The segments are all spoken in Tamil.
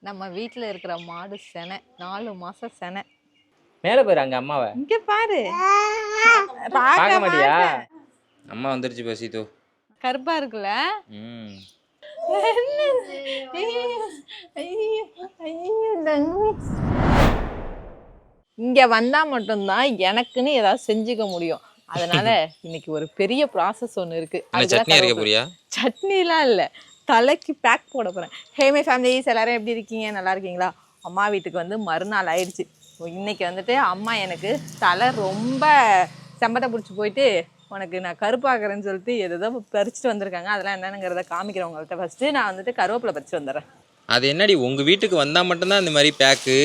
நம்ம வீட்டில் இருக்கிற மாடு செனை 4 மாசம் செனை. மேலே போயிரு அங்கே அம்மாவை இங்க பாரு. பார்க்க மாட்டியா? அம்மா வந்துருச்சு பசித்தோ. கருப்பா இருக்குல்ல. இங்க வந்தா மட்டும்தான் எனக்குன்னு ஏதாவது செஞ்சுக்க முடியும். அதனால இன்னைக்கு ஒரு பெரிய ப்ராசஸ் ஒன்று இருக்கு. சட்னி அரைக்க போறியா? சட்னிலாம் இல்லை, தலைக்கு பேக் போட போறேன். ஹேமே ஃபேமிலிஸ் எல்லாரும் எப்படி இருக்கீங்க? நல்லா இருக்கீங்களா? அம்மா வீட்டுக்கு வந்து மறுநாள் ஆயிடுச்சு. இன்னைக்கு வந்துட்டு அம்மா எனக்கு தலை ரொம்ப செம்பட்டை பிடிச்சி போயிட்டு உனக்கு நான் கருப்பாக்குறேன்னு சொல்லிட்டு எதோ பறிச்சுட்டு வந்திருக்காங்க. அதெல்லாம் என்னங்கிறத காமிக்கிறவங்கள்ட்ட ஃபர்ஸ்ட்டு நான் வந்துட்டு கருவேப்பிலை பறிச்சுட்டு வந்துடுறேன். அது என்னடி உங்க வீட்டுக்கு வந்தா மட்டும்தான் இந்த மாதிரி பேக்கு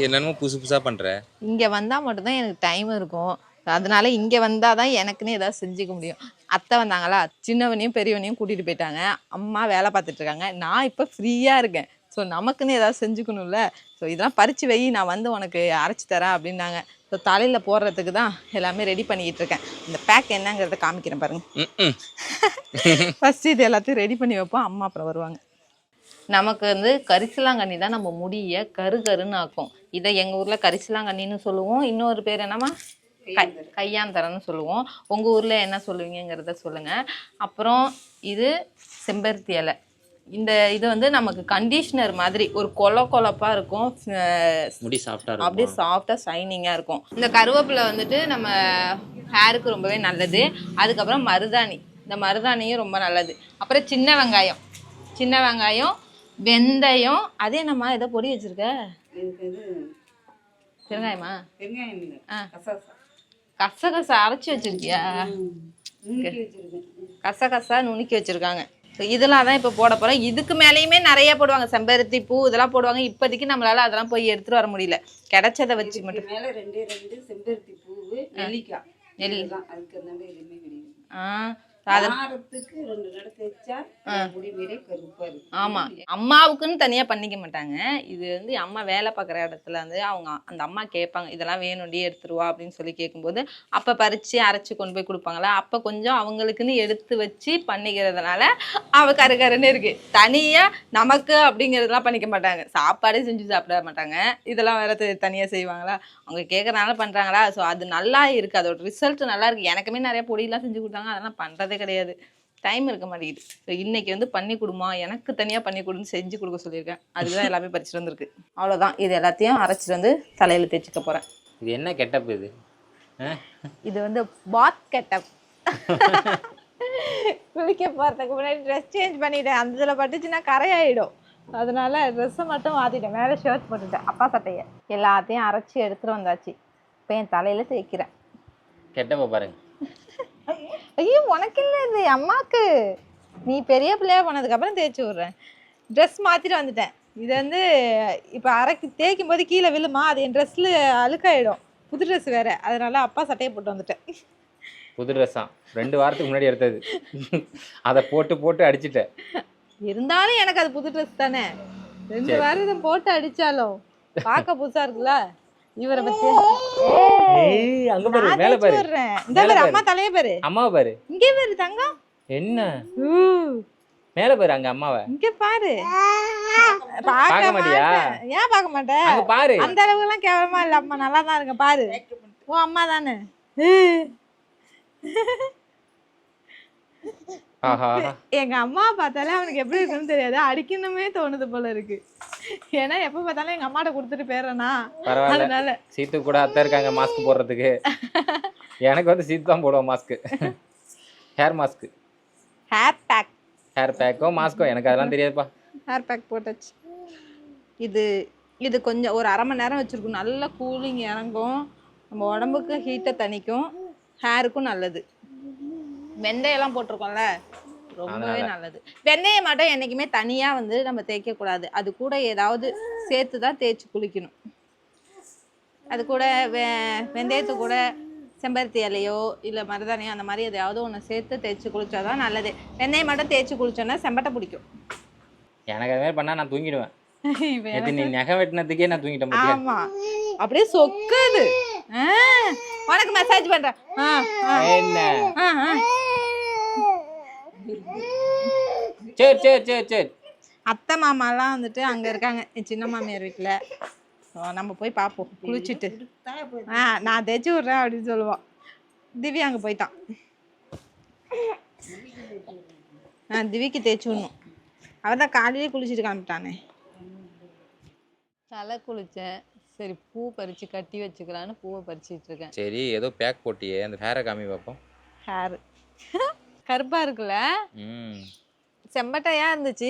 என்னென்னமோ புதுசு புதுசா பண்ற? இங்கே வந்தால் மட்டும்தான் எனக்கு டைம் இருக்கும். அதனால இங்கே வந்தால் தான் எனக்குன்னு ஏதாவது செஞ்சுக்க முடியும். அத்தை வந்தாங்களா, சின்னவனையும் பெரியவனையும் கூட்டிகிட்டு போயிட்டாங்க. அம்மா வேலை பார்த்துட்டு இருக்காங்க. நான் இப்போ ஃப்ரீயாக இருக்கேன். ஸோ நமக்குன்னு ஏதாவது செஞ்சுக்கணும்ல. ஸோ இதெல்லாம் பறித்து வை, நான் வந்து உனக்கு அரைச்சி தரேன் அப்படின்னாங்க. ஸோ தலையில் போடுறதுக்கு தான் எல்லாமே ரெடி பண்ணிக்கிட்டு இருக்கேன். இந்த பேக் என்னங்கிறத காமிக்கிறேன் பாருங்க. ஃபஸ்ட்டு இது எல்லாத்தையும் ரெடி பண்ணி வைப்போம். அம்மா அப்புறம் வருவாங்க. நமக்கு வந்து கரிசலாங்கண்ணி தான் நம்ம முடிய கருன்னு ஆக்கும். இதை எங்கள் ஊரில் கரிசலாங்கண்ணின்னு சொல்லுவோம். இன்னொரு பேர் என்னம்மா? கையாந்தரன்னு சொல்லுவோம். உங்கள் ஊரில் என்ன சொல்லுவீங்கிறத சொல்லுங்கள். அப்புறம் இது செம்பருத்தி இலை. இந்த இது வந்து நமக்கு கண்டிஷ்னர் மாதிரி ஒரு கொலப்பாக இருக்கும். முடி சாஃப்டாக இருக்கும், அப்படியே சாஃப்டாக ஷைனிங்காக இருக்கும். இந்த கருவேப்பிலை வந்துட்டு நம்ம ஹேருக்கு ரொம்பவே நல்லது. அதுக்கப்புறம் மருதாணி, இந்த மருதாணியும் ரொம்ப நல்லது. அப்புறம் சின்ன வெங்காயம், வெந்தயம். அதே நம்ம எதோ பொடி வச்சிருக்க பெருங்காயமா? கசகசா அரைச்சி வச்சிருக்கியா? கசகசா நுணுக்கி வச்சிருக்காங்க. இதெல்லாம் தான் இப்போ போட போகிறோம். இதுக்கு மேலேயுமே நிறைய போடுவாங்க. செம்பருத்தி பூ இதெல்லாம் போடுவாங்க. இப்போதைக்கு நம்மளால அதெல்லாம் போய் எடுத்துகிட்டு வர முடியல. கிடைச்சதை வச்சு மட்டும். மேலே 2 செம்பருத்தி பூ, நெல்லி தான். அதுக்கு அந்த மாதிரி எதுவுமே கிடையாது. வாரத்துக்கு 2 நடை தேய்ச்சா முடி மீறே கருப்பா இருக்கு. ஆமா, அம்மாவுக்குன்னு தனியா பண்ணிக்க மாட்டாங்க. இது வந்து அம்மா வேலை பார்க்குற இடத்துல வந்து அவங்க அந்த அம்மா கேட்பாங்க, இதெல்லாம் வேணும்டி எடுத்துருவா அப்படின்னு சொல்லி கேட்கும்போது அப்போ பறித்து அரைச்சி கொண்டு போய் கொடுப்பாங்களா. அப்போ கொஞ்சம் அவங்களுக்குன்னு எடுத்து வச்சு பண்ணிக்கிறதுனால அவ கருன்னு இருக்கு. தனியா நமக்கு அப்படிங்கிறதுலாம் பண்ணிக்க மாட்டாங்க. சாப்பாடே செஞ்சு சாப்பிட மாட்டாங்க. இதெல்லாம் வேற தனியா செய்வாங்களா, அவங்க கேட்கறதுனால பண்றாங்களா. ஸோ அது நல்லா இருக்கு, அதோட ரிசல்ட் நல்லா இருக்கு. எனக்குமே நிறைய பொடியெல்லாம் செஞ்சு கொடுத்தாங்க. அதெல்லாம் பண்றது கிடையாது, டைம் இருக்க மாட்டேங்குது. ஸோ இன்னைக்கு வந்து பண்ணி கொடுமா, எனக்கு தனியாக பண்ணி கொடுன்னு செஞ்சு கொடுக்க சொல்லியிருக்கேன். அதுதான் எல்லாமே பறிச்சுட்டு வந்துருக்கு. அவ்வளோதான். இது எல்லாத்தையும் அரைச்சிட்டு வந்து தலையில் தேய்ச்சிக்க போகிறேன். இது என்ன கெட்டப்? இது வந்து பாத் கெட்டப். குளிக்க போகிறதுக்கு முன்னாடி ட்ரெஸ் சேஞ்ச் பண்ணிட்டேன். அந்த இதில் பட்டுச்சுன்னா கரையாயிடும். அதனால ட்ரெஸ்ஸை மட்டும் மாற்றிட்டேன். மேலே ஷர்ட் போட்டுட்டேன், அப்பா சட்டையை. எல்லாத்தையும் அரைச்சி எடுத்துகிட்டு வந்தாச்சு. இப்போ என் தலையில் தேய்க்கிறேன். கெட்டப்ப பாருங்க. ஐயோ, உனக்கு இல்லை, இது அம்மாவுக்கு. நீ பெரிய பிள்ளையா போனதுக்கப்புறம் தேய்ச்சி விட்றேன். ட்ரெஸ் மாற்றிட்டு வந்துட்டேன். இது வந்து இப்போ தேய்க்கும் போது கீழே விழுமா, அது என் ட்ரெஸ்ஸில் அழுக்காயிடும். புது ட்ரெஸ் வேறு, அதனால அப்பா சட்டையை போட்டு வந்துட்டேன். புது ட்ரெஸ்ஸாக 2 வாரத்துக்கு முன்னாடி எடுத்தது. அதை போட்டு அடிச்சுட்டேன். இருந்தாலும் எனக்கு அது புது ட்ரெஸ் தானே. 2 வாரம் போட்டு அடித்தாலும் பார்க்க புதுசாக இருக்குல்ல. இவரை பத்தி அங்க பாரு, மேல பாரு. இந்த பாரு, அம்மா தலைய பாரு, அம்மாவை பாரு. இங்கே பாரு தங்கம். என்ன மேல பாரு, அங்க அம்மாவை இங்க பாரு. பார்க்க மாட்டியா? ஏன் பார்க்க மாட்டேன்? அங்க பாரு. அந்த அளவுக்கு எல்லாம் கேவலமா இல்ல அம்மா, நல்லா தான் இருக்கு பாரு. ஓ அம்மா தானே. எங்க அம்மா பார்த்தாலே அவனுக்கு எப்படி இருக்குன்னு தெரியாது, அடிக்கணுமே தோணுது போல இருக்கு. ஏன்னா எப்ப பார்த்தாலும் எங்க அம்மாட்ட கொடுத்துட்டு போயிடுறேனா. அதனால சீத்து கூட அத்தை இருக்காங்க மாஸ்க் போடுறதுக்கு. எனக்கு வந்து சீத்து தான் போடுவோம் மாஸ்க். ஹேர் மாஸ்க், ஹேர் பேக்கோ மாஸ்கோ எனக்கு அதெல்லாம் தெரியாதுப்பா. ஹேர் பேக் போட்டாச்சு. இது கொஞ்சம் ஒரு 1/2 மணி நேரம் வச்சிருக்கும். நல்ல கூலிங் இறங்கும், நம்ம உடம்புக்கு ஹீட்டை தணிக்கும், ஹேருக்கும் நல்லது. வெந்தயம்லாம் போட்டிருக்கோம்ல, ரொம்பவே நல்லது. வெந்தயம் மட்டும் என்றைக்குமே தனியாக வந்து நம்ம தேய்க்கக்கூடாது. அது கூட ஏதாவது சேர்த்து தான் தேய்ச்சி குளிக்கணும். அது கூட வெந்தயத்து கூட செம்பருத்தி இலையோ இல்லை மருதாணியோ அந்த மாதிரி எதையாவது ஒன்று சேர்த்து தேய்ச்சி குளிச்சாதான் நல்லது. வெந்தயம் மட்டும் தேய்ச்சி குளிச்சோன்னா செம்பட்டை பிடிக்கும். எனக்கு அது மாதிரி பண்ணால் நான் தூங்கிடுவேன். நீ நகை வெட்டினதுக்கே நான் தூங்கிட்டேன். ஆமா, அப்படியே சொக்குது. உனக்கு மெசேஜ் பண்றேன். சரி சரி சரி சரி அத்தை மாமாலாம் வந்துட்டு அங்கே இருக்காங்க என் சின்ன மாமியார் வீட்டில். நம்ம போய் பார்ப்போம் குளிச்சுட்டு. நான் தைச்சி விட்றேன் அப்படின்னு சொல்லுவான். திவ்யா அங்கே போயிட்டான். திவிக்கு தேய்ச்சி விடணும். அவள் தான் காலையிலே குளிச்சுட்டு கிளம்பிட்டானே. தலை குளித்தேன். சரி பூ பறித்து கட்டி வச்சுக்கலான்னு பூவை பறிச்சிட்டு இருக்கேன். சரி ஏதோ பேக் போட்டியே அந்த ஹேரை காமி பார்ப்போம். ஹேர் கருப்பாக இருக்குல்ல, செம்பட்டையாக இருந்துச்சு,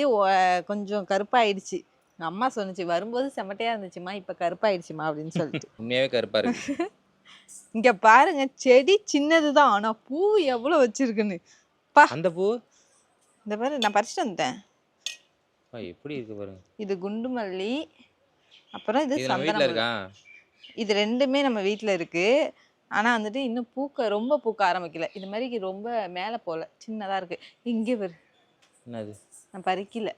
கொஞ்சம் கருப்பாயிடுச்சு. எங்கள் அம்மா சொன்னிச்சு வரும்போது செம்பட்டையாக இருந்துச்சுமா, இப்போ கருப்பாயிடுச்சுமா அப்படின்னு சொல்லிட்டு. உண்மையாகவே கருப்பாக இருக்கு. இங்கே பாருங்க, செடி சின்னது தான், ஆனால் பூ எவ்வளோ வச்சிருக்குன்னு. அந்த பூ இந்த பாரு, நான் பறிச்சுட்டு வந்துட்டேன். எப்படி இருக்கு பாருங்க. இது குண்டு மல்லி, அப்புறம் இது வீட்டில் சந்தனம். இருக்கா? இது ரெண்டுமே நம்ம வீட்டில் இருக்கு. ஆனால் வந்துட்டு இன்னும் ரொம்ப பூக்க ஆரம்பிக்கல. இது மாதிரி ரொம்ப மேலே போகல, சின்னதாக இருக்கு. இங்கே வரு, என்னது நான் பறிக்கல.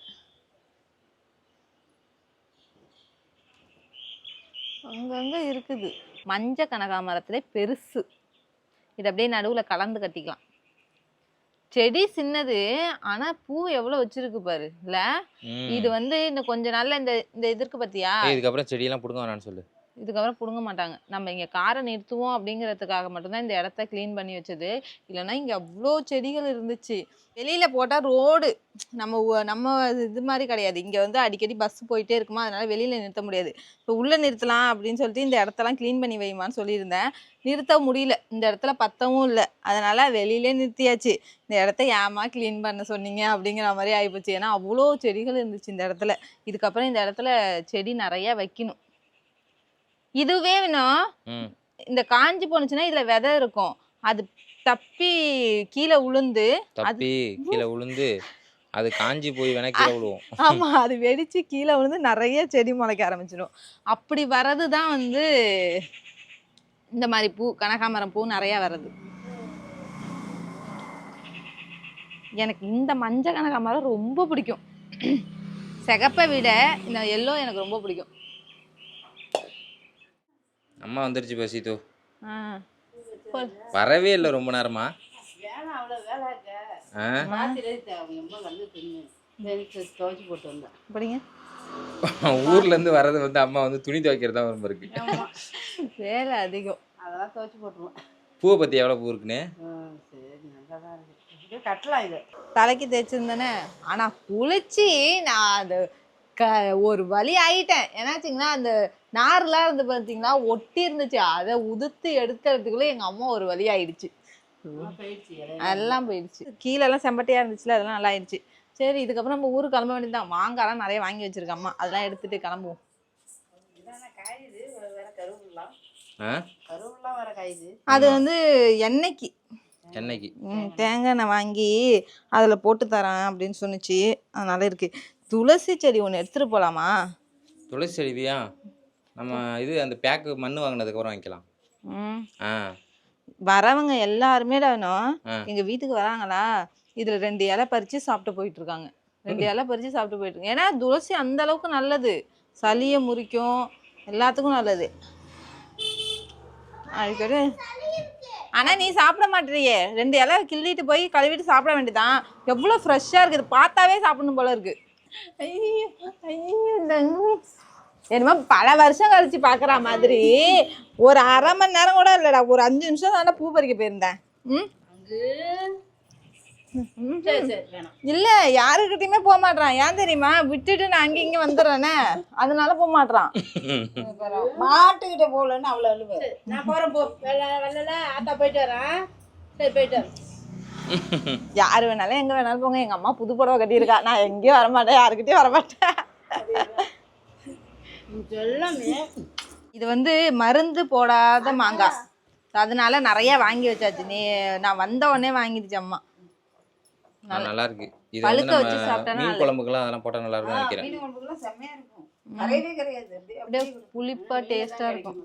அங்கங்கே இருக்குது. மஞ்சள் கனகாமரத்துல பெருசு. இது அப்படியே நடுவில் கலந்து கட்டிக்கலாம். செடி சின்னது, ஆனா பூ எவ்வளவு வச்சிருக்கு பாரு. இல்ல இது வந்து இன்னும் கொஞ்ச நாள்ல இந்த இது இருக்கு பாத்தியா, இதுக்கப்புறம் செடியெல்லாம் பிடுங்க வேணாம்னு சொல்லு. இதுக்கப்புறம் பிடுங்க மாட்டாங்க. நம்ம இங்க காரை நிறுத்துவோம் அப்படிங்கிறதுக்காக மட்டும்தான் இந்த இடத்த கிளீன் பண்ணி வச்சது. இல்லைன்னா இங்க அவ்வளோ செடிகள் இருந்துச்சு. வெளியில போட்டா ரோடு நம்ம இது மாதிரி கிடையாது. இங்க வந்து அடிக்கடி பஸ் போயிட்டே இருக்குமா, அதனால வெளியில நிறுத்த முடியாது. இப்போ உள்ள நிறுத்தலாம் அப்படின்னு சொல்லிட்டு இந்த இடத்தெல்லாம் கிளீன் பண்ணி வைமான்னு சொல்லியிருந்தேன். நிறுத்த முடியல, இந்த இடத்துல பத்தவும் இல்லை. அதனால வெளியிலே நிறுத்தியாச்சு. இந்த இடத்த ஏமா கிளீன் பண்ண சொன்னீங்க அப்படிங்கிற மாதிரி ஆகிப்போச்சு. ஏன்னா அவ்வளோ செடிகள் இருந்துச்சு இந்த இடத்துல. இதுக்கப்புறம் இந்த இடத்துல செடி நிறைய வைக்கணும். இதுவே வேணும், இந்த காஞ்சி போனுச்சுன்னா இதுல விதை இருக்கும், அது தப்பி கீழே உளுந்து அது காஞ்சி போய் வேணா கீழே விழுவோம். ஆமா, அது வெடிச்சு கீழே விழுந்து நிறைய செடி முளைக்க ஆரம்பிச்சிடும். அப்படி வர்றதுதான் வந்து இந்த மாதிரி பூ, கனகாமரம் பூ நிறைய வர்றது. எனக்கு இந்த மஞ்சள் கனகாமரம் ரொம்ப பிடிக்கும். சிகப்பை விட இந்த எல்லோ எனக்கு ரொம்ப பிடிக்கும். அம்மா வந்துருச்சு பசித்தோ. வரவே இல்லை ரொம்ப நேரமா. ஊர்ல இருந்து வர்றது வந்து அம்மா வந்து துணி துவைக்கிறது தான் ரொம்ப இருக்கு. வேலை அதிகம். அதெல்லாம் துவைச்சு போட்டுருவோம். பூவை பத்தி எவ்வளவு பூ இருக்குன்னு கட்டலாம். இது தலைக்கு தேய்ச்சிருந்தேனே, ஆனா குளிச்சு நான் அது ஒரு வழி ஆயிட்டேன். ஏன்னாச்சுங்கன்னா அந்த நார்லாம் இருந்து பார்த்தீங்கன்னா ஒட்டி இருந்துச்சு, அதை உதுத்து எடுக்கிறதுக்குள்ள எங்க அம்மா ஒரு வழி ஆயிடுச்சு. எல்லாம் போயிடுச்சு. கீழெல்லாம் செம்பட்டையா இருந்துச்சுல, அதெல்லாம் நல்லா ஆயிடுச்சு. சரி, இதுக்கப்புறம் நம்ம ஊருக்கு கிளம்ப வேண்டியதுதான். மாங்காய்லாம் நிறைய வாங்கி வச்சிருக்க அம்மா, அதெல்லாம் எடுத்துட்டு கிளம்புவோம். அது வந்து எண்ணெய்க்கு தேங்காய் எண்ணெய் வாங்கி அதில் போட்டு தரேன் அப்படின்னு சொன்னிச்சு. அதனால இருக்கு. துளசி செடி ஒன்று எடுத்துட்டு போலாமா? துளசி செடியா? நம்ம இது அந்த பேக்கு மண்ணு வாங்கினதுக்கப்புறம் வாங்கிக்கலாம். வரவங்க எல்லாருமே எங்க வீட்டுக்கு வராங்களா, இதுல 2 இலை பறிச்சு சாப்பிட்டு போயிட்டு இருக்காங்க. 2 இலை பறிச்சு சாப்பிட்டு போயிட்டு இருக்காங்க. ஏன்னா துளசி அந்த அளவுக்கு நல்லது, சளியை முறிக்கும், எல்லாத்துக்கும் நல்லது. அடிக்கடி ஆனா நீ சாப்பிட மாட்டேறியே. 2 இலை கிள்ளிட்டு போய் கழுவிட்டு சாப்பிட வேண்டியதான். எவ்வளவு ஃப்ரெஷ்ஷா இருக்குது, பார்த்தாவே சாப்பிடணும் போல இருக்கு. என்னமோ பல வருஷம் கழிச்சு பாக்குற மாதிரி. ஒரு அரை மணி நேரம் கூட இல்லடா, ஒரு 5 நிமிஷம் தானே பூ பறிக்க போயிருந்தேன். இல்ல, யாருக்கிட்டயுமே போக மாட்டான். ஏன் தெரியுமா? விட்டுட்டு நான் அங்க இங்க வந்துடுறேனே, அதனால போக மாட்டான். மாட்டுக்கிட்ட போகலன்னு அவ்வளோ அழுவு. நான் போறேன் போ, வெள்ளல ஆத்தா போயிட்டு வரேன். சரி போயிட்டு வரேன். யாரு வேணாலும் எங்க வேணாலும் போங்க. எங்க அம்மா புது புடவை கட்டியிருக்கா, நான் எங்கேயும் வரமாட்டேன், யாருக்கிட்டயும் வரமாட்டேன். இது வந்து மருந்து போடாத மாங்காய், அதனால நிறைய வாங்கி வச்சாச்சு. நான் வந்த உடனே வாங்கிடுச்சு அம்மா. நல்லா இருக்கு. இது பழுக்க வந்து வச்சு சாப்பிட்டா மீன் குழம்புக்குலாம் அதெல்லாம் போட்டா நல்லா இருக்கும்னு நினைக்கிறேன். மீன் குழம்புக்குலாம் செம்மையா இருக்கும். கரையவே கரையாது, அப்படியே புளிப்பா டேஸ்டா இருக்கும்.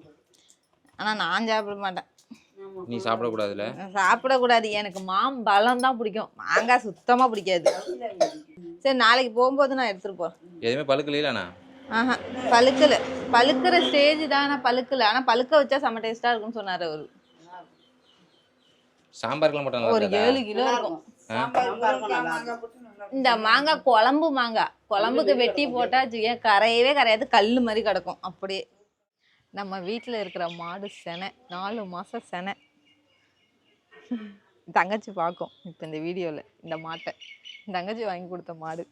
ஆனா நான் சாப்பிட மாட்டேன். நீ சாப்பிடக்கூடாதுல? சாப்பிடக்கூடாது, எனக்கு மாம்பழம் தான் பிடிக்கும், மாங்காய் சுத்தமா பிடிக்காது. சரி, நாளைக்கு போகும்போது நான் எடுத்துட்டு போறேன். எதுவுமே பழுக்கலையாண்ணா? ஆஹா, பழுக்கல. பழுக்கிற ஸ்டேஜ் தான், ஆனா பழுக்கல. ஆனா பழுக்க வச்சா செம்ம டேஸ்டா இருக்கும்னு சொன்னாரு அவரு. சாம்பார்க்குலாம் போட்டா ஒரு 7 கிலோ இருக்கும். இந்த மாங்காய் குழம்புக்கு வெட்டி போட்டா வச்சுக்கேன் கரையவே கரையாது, கல் மாதிரி கிடக்கும் அப்படியே. நம்ம வீட்டில் இருக்கிற மாடு செனை, 4 மாசம் செனை. தங்கச்சி பார்க்கும் இப்போ இந்த வீடியோவில் இந்த மாட்டை. தங்கச்சி வாங்கி கொடுத்த மாடு.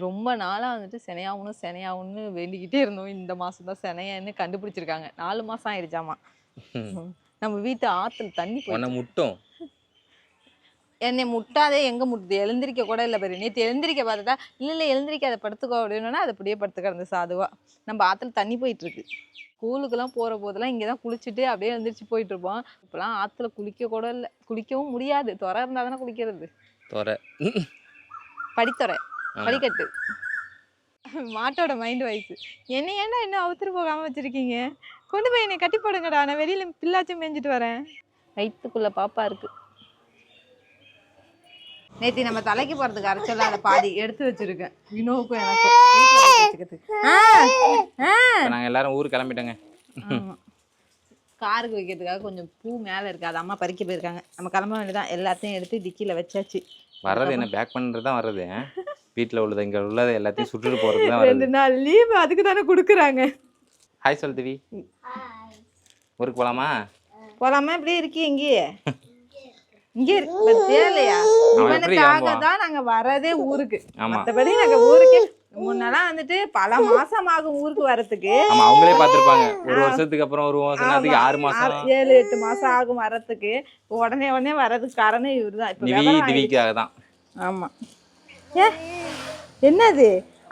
ரொம்ப நாளாக வந்துட்டு செனையாகணும்னு வேண்டிக்கிட்டே இருந்தோம். இந்த மாதம் தான் செனையான்னு கண்டுபிடிச்சிருக்காங்க. 4 மாதம் ஆயிடுச்சாமா. நம்ம வீட்டு ஆற்றுல தண்ணி போய் முட்டும். என்னை முட்டாதே, எங்கே முட்டுது, எழுந்திரிக்க கூட இல்லை பாரு. நேற்று எழுந்திரிக்க பார்த்துட்டா இல்லை எழுந்திரிக்க அதை படுத்துக்கோ அப்படின்னா அது அப்படியே படுத்து கிடந்து சாதுவாக. நம்ம ஆற்றுல தண்ணி போயிட்டுருக்கு. ஸ்கூலுக்கெல்லாம் போகிற போதெல்லாம் இங்கே தான் குளிச்சுட்டு அப்படியே எழுந்திரிச்சு போயிட்டுருப்போம். இப்போலாம் ஆற்றுல குளிக்க கூட இல்லை, குளிக்கவும் முடியாது. துறை இருந்தால் தானே குளிக்கிறது. படித்துறை படிக்கட்டு. மாட்டோட மைண்ட் வாய்ஸ். என்ன ஏன்னா இன்னும் அவுத்துட்டு போகாமல் வச்சுருக்கீங்க, கொண்டு போய் என்னை கட்டி போடுங்கடா, நான் வெளியில் பிள்ளாச்சும் மேய்ஞ்சிட்டு வரேன். வயிற்றுக்குள்ளே பாப்பா இருக்குது. நேற்று நம்ம தலைக்கு போகிறதுக்கு அரைச்சல அதை பாதி எடுத்து வச்சிருக்கேன். வினோவுக்கும் எனக்கும் நாங்கள் எல்லாரும் ஊருக்கு கிளம்பிட்டோங்க. காருக்கு வைக்கிறதுக்காக கொஞ்சம் பூ மேலே இருக்குது, அது அம்மா பறிக்க போயிருக்காங்க. நம்ம கிளம்ப வேண்டியதான். எல்லாத்தையும் எடுத்து டிக்கியில் வச்சாச்சு. வர்றது என்ன பேக் பண்ணுறது தான் வர்றது. வீட்டில் உள்ளது இங்கே உள்ளது எல்லாத்தையும் சுட்டுட்டு போகிறது தான். 2 நாள் லீவ் அதுக்கு தானே கொடுக்குறாங்க. ஹாய் சொல் திவி. ஊருக்கு போகலாமா? போகலாமா? இப்படியே இருக்கி இங்கேயே இங்கே தேவையா? இவனுக்காக தான் நாங்கள் வரதே ஊருக்கு. மற்றபடி நாங்கள் ஊருக்கே முன்னெல்லாம் வந்துட்டு பல மாசம் ஆகும் ஊருக்கு வரத்துக்கு. அவங்களே பார்த்துருப்பாங்க. ஒரு வருஷத்துக்கு அப்புறம் 1 வருஷத்துக்கு 6 மாசம் 7-8 மாசம் ஆகும் வரத்துக்கு. உடனே வர்றதுக்கு காரணம் இவர் தான். திவிக்காக தான். ஆமா. என்னது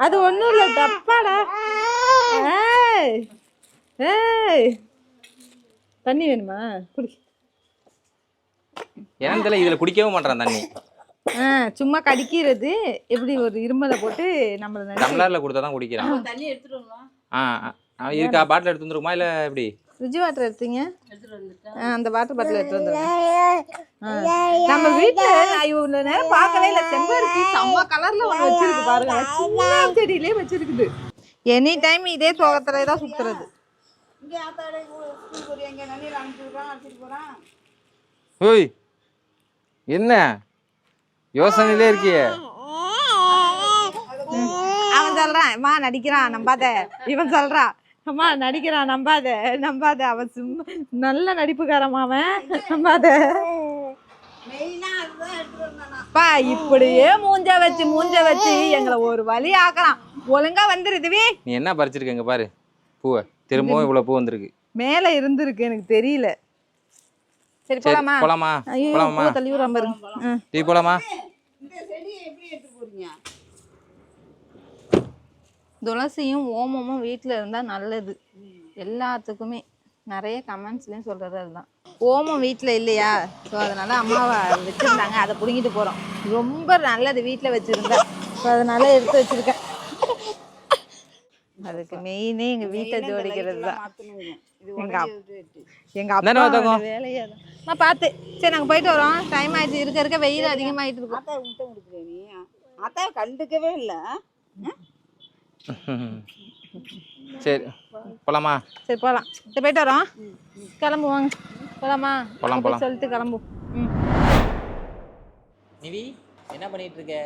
அது? ஒன்றும் இல்லை, தப்பாடா. தண்ணி வேணுமா? குடி. ஏன்னு தெரியல, இதுல குடிக்கவும் மாட்டான் தண்ணி. சும்மா கடிக்கிறது. எப்படி ஒரு இருமலை போட்டு நம்மள டம்ளர்ல கொடுத்தா தான் குடிக்கிறான். தண்ணி எடுத்துட்டு வரலாம். இருக்கா? பாட்டில் எடுத்து வந்துருமா இல்ல எப்படி? ஃப்ரிட்ஜ் வாட்டர் எடுத்தீங்க? அந்த வாட்டர் பாட்டில் எடுத்து வந்துடுறேன். நம்ம வீட்டுல இவ்வளவு நேரம் பார்க்கவே இல்லை. செம்பருத்தி செம்ம கலர்ல ஒண்ணு வச்சிருக்கு பாருங்க. சின்ன செடியிலே வச்சிருக்குது. எனி டைம் இதே சோகத்துல தான் சுத்துறது. ஓய், என்ன யோசனையிலே இருக்கியே? அவன் சொல்றான் அம்மா நடிக்கிறான் நம்பாத. இவன் சொல்றான் அம்மா நடிக்கிறான் நம்பாத. அவன் சும்மா நல்ல நடிப்புக்காரன் அவன், நம்பாத. இப்படியே மூஞ்ச வச்சு எங்களை ஒரு வழி ஆக்கலாம். ஒழுங்கா வந்துருதுவே. நீ என்ன பறிச்சிருக்க? பாரு பூவை. திரும்பவும் இவ்வளவு பூ வந்திருக்கு. மேல இருந்திருக்கு, எனக்கு தெரியல. சரி போலாமா? போலாமா? தள்ளி விடுறான் பாருங்க. டீ போலாமா? துளசியும் ஓமமும் வீட்டில் இருந்தால் நல்லது எல்லாத்துக்குமே. நிறைய கமெண்ட்ஸ்லேயும் சொல்கிறது அதுதான். ஓமம் வீட்டில் இல்லையா? ஸோ அதனால் அம்மாவை வச்சுருந்தாங்க, அதை பிடுங்கிட்டு போகிறோம். ரொம்ப நல்லது வீட்டில் வச்சுருந்தா. ஸோ அதனால் எடுத்து வச்சுருக்கேன். அதுக்கு மெயினே எங்கள் வீட்டை ஜோடிக்கிறது தான். எங்கள் அப்பா வேலையே தான். பார்த்து சரி நாங்கள் போயிட்டு வரோம். டைம் ஆயிடுச்சு. இருக்க வெயில் அதிகமாகிட்டு இருக்கும். அத்தை கண்டுக்கவே இல்லை. சரி போலாமா? சரி போகலாம். சரி போயிட்டு வரோம். கிளம்புவாங்க. போலாமா? போலாம் சொல்லிட்டு கிளம்பும். நிவி என்ன பண்ணிட்டு இருக்க?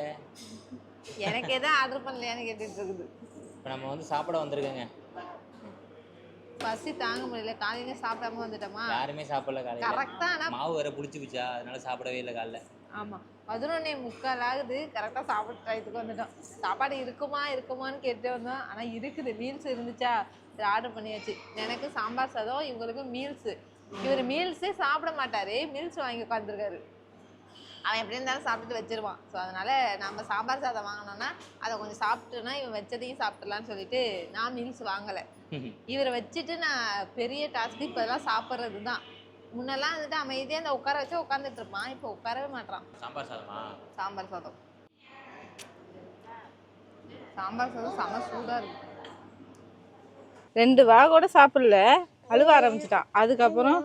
எனக்கு எதுவும் ஆர்டர் பண்ணலையான்னு கேட்டுட்டு இருக்குது. இப்போ நம்ம வந்து சாப்பிட வந்திருக்கேங்க. பசி தாங்க முடியல. காலையில சாப்பிடாம வந்துட்டோமா? யாருமே சாப்பிடல காலையில. கரெக்டா மாவு வேற புளிச்சுக்குச்சா, அதனால சாப்பிடவே இல்லை காலைல. ஆமா 11:45 ஆகுது. கரெக்டாக சாப்பிட்டு டயத்துக்கு வந்துட்டோம். சாப்பாடு இருக்குமான்னு கேட்டு வந்தோம். ஆனால் இருக்குது. மீல்ஸ் இருந்துச்சா, ஆர்டர் பண்ணியாச்சு. எனக்கு சாம்பார் சாதம், இவங்களுக்கு மீல்ஸு. இவர் மீல்ஸே சாப்பிட மாட்டார், மீல்ஸ் வாங்கி உட்காந்துருக்காரு. அவன் எப்படி இருந்தாலும் சாப்பிட்டுட்டு வச்சிருவான். ஸோ அதனால நம்ம சாம்பார் சாதம் வாங்கினோன்னா அதை கொஞ்சம் சாப்பிட்டுனா இவன் வச்சதையும் சாப்பிட்றலான்னு சொல்லிட்டு நான் மீல்ஸ் வாங்கலை. இவரை வச்சுட்டு நான் பெரிய டாஸ்க்கு இப்போதெல்லாம் சாப்பிட்றது தான். முன்னெல்லாம் வந்துட்டு அமைதியாக அந்த உட்கார வச்சு உட்காந்துட்டு இருப்பான். இப்போ உட்காரவே மாட்டான். சாம்பார் சாதமா? சாம்பார் சாதம் செம சூடாக இருக்கு. 2 வாய் கூட சாப்பிடல, அழுவ ஆரம்பிச்சிட்டான். அதுக்கப்புறம்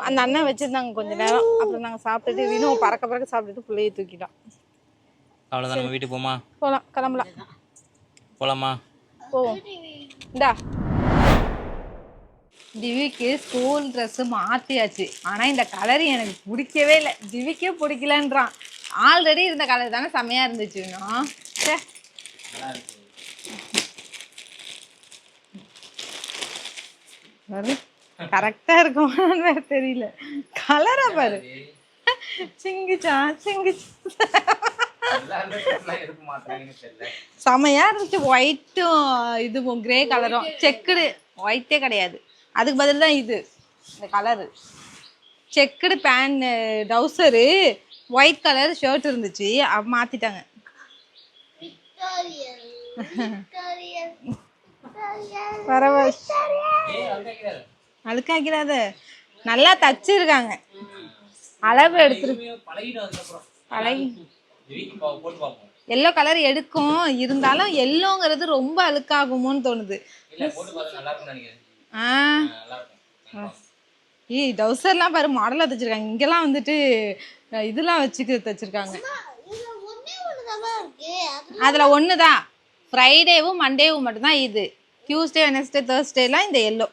அந்த அண்ணன் வச்சுருந்தாங்க கொஞ்ச நேரம். அப்புறம் நாங்கள் சாப்பிட்டுட்டு வினோ பறக்க சாப்பிட்டுட்டு பிள்ளையை தூக்கிட்டான். அவ்வளோதான். நம்ம வீட்டுக்கு போமா? போகலாம். கிளம்பலாம். போகலாமா? போவோம். இந்தா திவிக்கு ஸ்கூல் ட்ரெஸ்ஸு மாற்றியாச்சு. ஆனால் இந்த கலர் எனக்கு பிடிக்கவே இல்லை. திவிக்கே பிடிக்கலன்றான். ஆல்ரெடி இருந்த கலர் தானே செமையா இருந்துச்சு இன்னும். சே கரெக்டா இருக்குமான்னு வேற தெரியல. கலரா பாரு, சிங்கிச்சா சிங்கிச்சா செமையா இருந்துச்சு. ஒயிட்டும் இதுவும் கிரே கலரும், செக்குடு ஒயிட்டே கிடையாது, அதுக்கு பதில் தான் இது இந்த colour. Checked pant trouser, white colour shirt இருந்துச்சு, மாத்திட்டாங்க. அழுக்காக்கிறாத, நல்லா தச்சிருக்காங்க, அளவு எடுத்துரு பழகி. எல்லோ கலர் எடுக்கும், இருந்தாலும் எல்லோங்கிறது ரொம்ப அழுக்காகுமோன்னு தோணுது. ஏய் டவுசர்லாம் பாரு மாடலா தச்சிருக்காங்க. இங்கெல்லாம் வந்துட்டு இதெல்லாம் வச்சுக்க தச்சிருக்காங்க. அதுல ஒண்ணுதான், ஃப்ரைடேவும் மண்டேவும் மட்டும்தான் இது. டியூஸ்டே வெனஸ்டே தேர்ஸ்டேலாம் இந்த எல்லோ.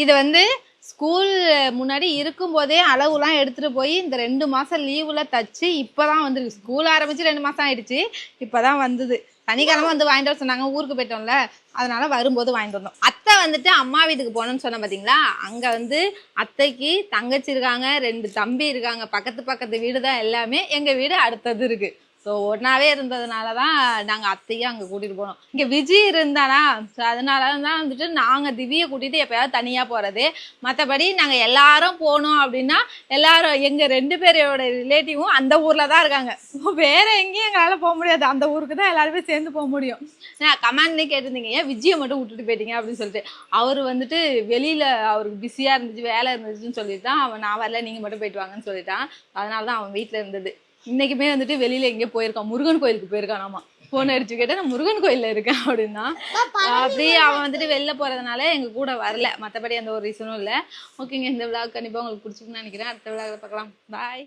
இது வந்து ஸ்கூல் முன்னாடி இருக்கும்போதே அளவுலாம் எடுத்துட்டு போய் இந்த 2 மாசம் லீவுல தச்சு இப்பதான் வந்துருக்கு. ஸ்கூல் ஆரம்பிச்சு 2 மாசம் ஆயிடுச்சு, இப்பதான் வந்தது. சனிக்கிழமை வந்து வாங்கிட்டு வர சொன்னாங்க, ஊருக்கு போயிட்டோம்ல, அதனால வரும்போது வாங்கிட்டு வந்தோம். அத்தை வந்துட்டு அம்மா வீட்டுக்கு போனோம்னு சொன்னேன் பார்த்தீங்களா, அங்க வந்து அத்தைக்கு தங்கச்சி இருக்காங்க, 2 தம்பி இருக்காங்க. பக்கத்து வீடு தான் எல்லாமே, எங்க வீடு அடுத்தது இருக்கு. ஸோ ஒன்றாவே இருந்ததுனால தான் நாங்கள் அத்தையும் அங்கே கூட்டிகிட்டு போனோம். இங்கே விஜய் இருந்தானா, ஸோ அதனால தான் வந்துட்டு நாங்கள் திவ்யை கூட்டிகிட்டு எப்போயாவது தனியாக போகிறது. மற்றபடி நாங்கள் எல்லாரும் போனோம் அப்படின்னா எல்லாரும் எங்கள் 2 பேரோட ரிலேட்டிவும் அந்த ஊரில் தான் இருக்காங்க. ஸோ வேறு எங்கேயும் எங்களால் போக முடியாது, அந்த ஊருக்கு தான் எல்லாருமே சேர்ந்து போக முடியும். நான் கமெண்ட்லேயே கேட்டிருந்தீங்க, ஏன் விஜயை மட்டும் விட்டுட்டு போயிட்டீங்க அப்படின்னு சொல்லிட்டு. அவர் வந்துட்டு வெளியில் அவருக்கு பிஸியாக இருந்துச்சு, வேலை இருந்துச்சுன்னு சொல்லிட்டு தான் அவன் நான் வரல, நீங்கள் மட்டும் போயிட்டு வாங்கன்னு சொல்லிட்டான். அதனால தான் அவன் வீட்டில் இருந்தது. இன்னைக்குமே வந்துட்டு வெளியில எங்கேயோ போயிருக்கான், முருகன் கோயிலுக்கு போயிருக்கான். ஆமா, போன் அடிச்சு கேட்டேன், நான் முருகன் கோயில்ல இருக்கேன் அப்படின்னா. அப்படியே அவன் வந்துட்டு வெளில போறதுனால எங்க கூட வரல, மற்றபடி அந்த ஒரு ரீசனும் இல்லை. ஓகேங்க, இந்த விளாக் கண்டிப்பா உங்களுக்கு பிடிச்சிருக்குன்னு நினைக்கிறேன். அடுத்த விளாக்ல பார்க்கலாம். பாய்.